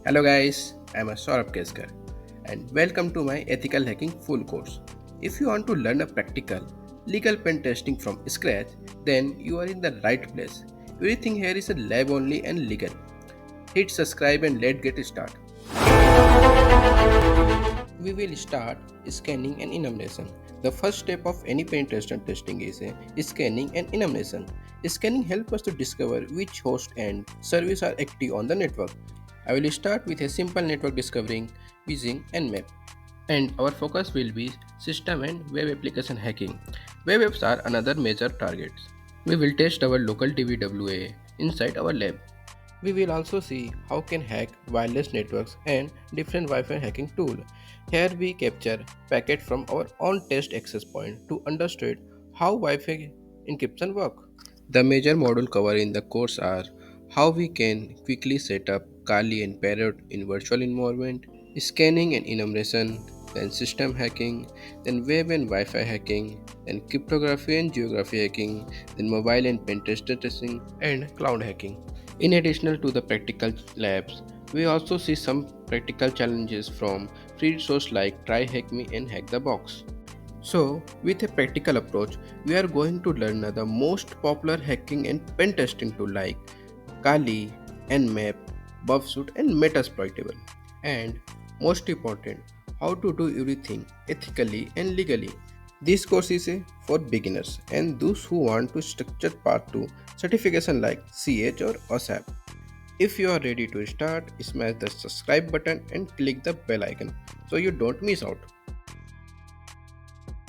Hello guys, I'm Saurabh and welcome to my Ethical Hacking full course. If you want to learn a practical, legal pen testing from scratch, then you are in the right place. Everything here is a lab only and legal. Hit subscribe and let's get started. We will start scanning and enumeration. The first step of any pen tester testing is scanning and enumeration. Scanning helps us to discover which host and service are active on the network. I will start with a simple network discovering using Nmap. And our focus will be system and web application hacking. Web apps are another major target. We will test our local DVWA inside our lab. We will also see how can hack wireless networks and different Wi-Fi hacking tool. Here we capture packet from our own test access point to understand how Wi-Fi encryption work. The major module covered in the course are how we can quickly set up Kali and Parrot in virtual environment, scanning and enumeration, then system hacking, then web and Wi-Fi hacking, then cryptography and geography hacking, then mobile and pen tester testing, and cloud hacking. In addition to the practical labs, we also see some practical challenges from free resources like Try Hack Me and Hack the Box. So, with a practical approach, we are going to learn the most popular hacking and pen testing tool like Kali, Nmap, Buffsuit, and Metasploitable. And most important, how to do everything ethically and legally. This course is for beginners and those who want to structure path to certification like CH or OSAP. If you are ready to start, smash the subscribe button and click the bell icon so you don't miss out.